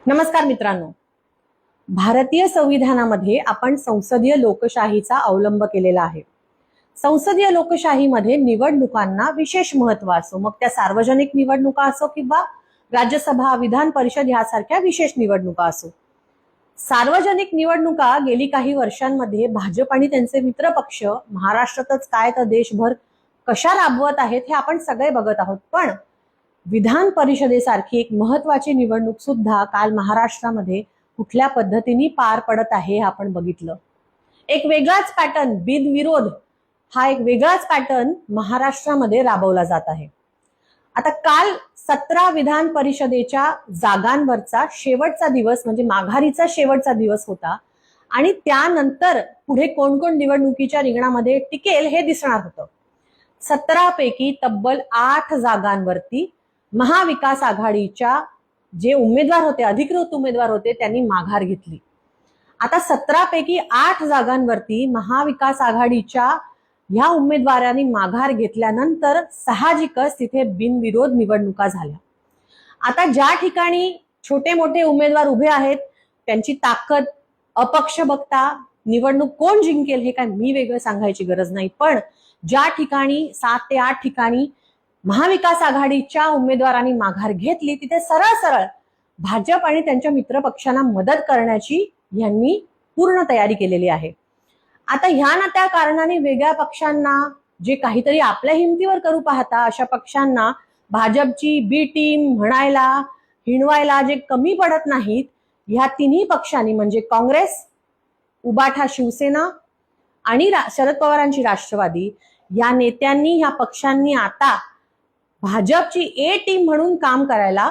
नमस्कार मित्रांनो, भारतीय संविधानामध्ये आपण संसदीय लोकशाहीचा अवलंब केलेला आहे। संसदीय लोकशाहीमध्ये निवडणुकांना विशेष महत्त्व असो, मग त्या सार्वजनिक निवडणुका असो किंवा राज्यसभा, विधान परिषद यासारख्या विशेष निवडणुका असो। सार्वजनिक निवडणुका गेली काही वर्षांमध्ये भाजप आणि त्यांचे मित्र पक्ष महाराष्ट्रातच काय तर देशभर कशा राबवत आहेत हे आपण सगळे बघत आहोत। पण विधान परिषदेसारखी एक महत्त्वाची निवडणूक सुद्धा काल महाराष्ट्रामध्ये कुठल्या पद्धतीने पार पडत आहे हे आपण बघितलं। एक वेगळाच पॅटर्न, बिनविरोध हा एक वेगळाच पॅटर्न महाराष्ट्रामध्ये राबवला जात आहे। आता काल 17 विधान परिषदेच्या जागांवरचा शेवटचा दिवस म्हणजे माघारीचा शेवटचा दिवस होता आणि त्यानंतर पुढे कोण कोण निवडणुकीच्या रिंगणामध्ये टिकेल हे दिसणार होतं। 17 पैकी तब्बल 8 जागांवरती महाविकास आघाडीच्या जे उमेदवार होते, अधिकृत उमेदवार होते, त्यांनी माघार घेतली। आता 17 पैकी 8 जागांवरती महाविकास आघाडीच्या ह्या उमेदवारांनी माघार घेतल्यानंतर साहजिकच तिथे बिनविरोध निवडणुका झाल्या। आता ज्या ठिकाणी छोटे मोठे उमेदवार उभे आहेत त्यांची ताकद, अपक्षबक्ता, निवडणूक कोण जिंकेल हे काय मी वेगळं सांगायची गरज नाही, पण ज्या ठिकाणी 7 ते 8 ठिकाणी महाविकास आघाडीच्या उमेदवारांनी माघार घेतली तिथे सरळ सरळ भाजप आणि त्यांच्या मित्र पक्षांना मदत करण्याची यांनी पूर्ण तयारी केलेली आहे। आता ह्या ना त्या कारणाने वेगळ्या पक्षांना जे काहीतरी आपल्या हिमतीवर करू पाहता अशा पक्षांना भाजपची बी टीम म्हणायला, हिणवायला जे कमी पडत नाहीत, ह्या तिन्ही पक्षांनी म्हणजे काँग्रेस, उबाठा शिवसेना आणि शरद पवारांची राष्ट्रवादी या नेत्यांनी, ह्या पक्षांनी आता भाजपची ए टीम म्हणून काम करायला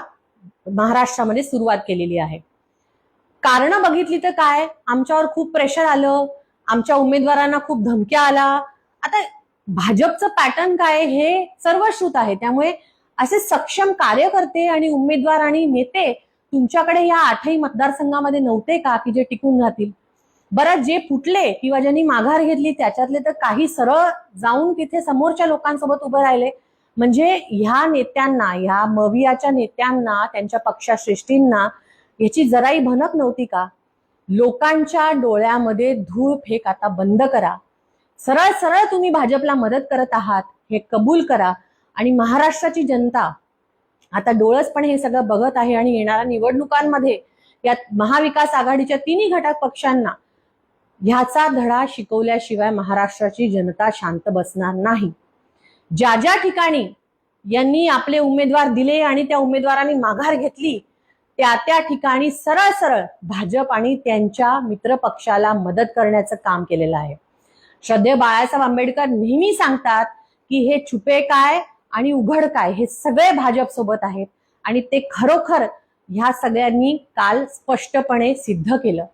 महाराष्ट्रामध्ये सुरुवात केलेली आहे। कारण बघितली तर काय, आमच्यावर खूप प्रेशर आलं, आमच्या उमेदवारांना खूप धमक्या आला। आता भाजपचं पॅटर्न काय हे सर्वश्रुत आहे, त्यामुळे असे सक्षम कार्यकर्ते आणि उमेदवार आणि नेते तुमच्याकडे या 8ही मतदारसंघामध्ये नव्हते का की जे टिकून राहतील? बरं, जे फुटले किंवा ज्यांनी माघार घेतली त्याच्यातले तर काही सरळ जाऊन तिथे समोरच्या लोकांसोबत उभे राहिले। म्हणजे ह्या नेत्यांना, ह्या मवियाच्या नेत्यांना, त्यांच्या पक्षश्रेष्ठींना याची जराही भनक नव्हती का? लोकांच्या डोळ्यामध्ये धूळ फेक आता बंद करा। सरळ सरळ तुम्ही भाजपला मदत करत आहात हे कबूल करा आणि महाराष्ट्राची जनता आता डोळसपणे हे सगळं बघत आहे आणि येणाऱ्या निवडणुकांमध्ये या महाविकास आघाडीच्या तिन्ही घटक पक्षांना ह्याचा धडा शिकवल्याशिवाय महाराष्ट्राची जनता शांत बसणार नाही। ज्या ज्या ठिकाणी यांनी आपले उमेदवार दिले आणि त्या उमेदवारांनी माघार घेतली त्या त्या ठिकाणी सरळ सरळ भाजप आणि त्यांच्या मित्र पक्षाला मदत करण्याचं काम केलेलं आहे। श्रद्धेय बाळासाहेब आंबेडकर नेहमी सांगतात की हे छुपे काय आणि उघड काय हे सगळे भाजप सोबत आहेत आणि ते खरोखर ह्या सगळ्यांनी काल स्पष्टपणे सिद्ध केलं।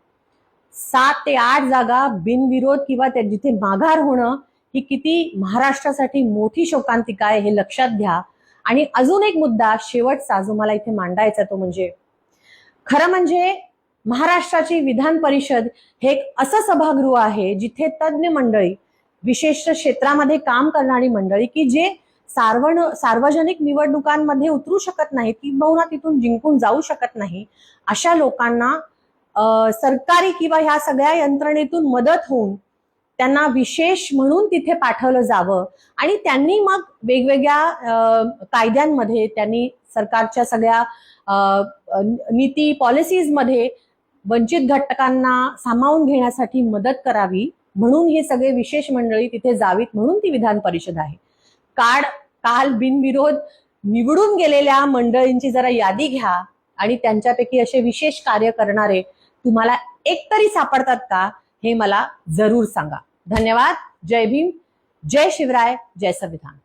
7 ते 8 जागा बिनविरोध किंवा त्या जिथे माघार होणं ही किती महाराष्ट्रासाठी मोठी शोकांतिका आहे हे लक्षात घ्या। आणि अजून एक मुद्दा शेवटचा जो मला इथे मांडायचा तो म्हणजे खरं म्हणजे महाराष्ट्राची विधान परिषद हे एक असं सभागृह आहे जिथे तज्ञ मंडळी, विशिष्ट क्षेत्रामध्ये काम करणारी मंडळी की जे सार्वजनिक निवडणुकांमध्ये उतरू शकत नाहीत किंवा तिथून जिंकून जाऊ शकत नाही, अशा लोकांना सरकारी किंवा ह्या सगळ्या यंत्रणेतून मदत होऊन त्यांना विशेष म्हणून तिथे पाठवलं जावं आणि त्यांनी मग वेगवेगळ्या कायद्यांमध्ये त्यांनी सरकारच्या सगळ्या नीती पॉलिसीज मध्ये वंचित घटकांना सामावून घेण्यासाठी मदत करावी म्हणून हे सगळे विशेष मंडळी तिथे जावीत म्हणून ती विधान परिषद आहे। काल बिनविरोध निवडून गेलेल्या मंडळींची जरा यादी घ्या आणि त्यांच्यापैकी असे विशेष कार्य करणारे तुम्हाला एकतरी सापडतात का हे मला जरूर सांगा। धन्यवाद। जय भीम, जय शिवराय, जय संविधान।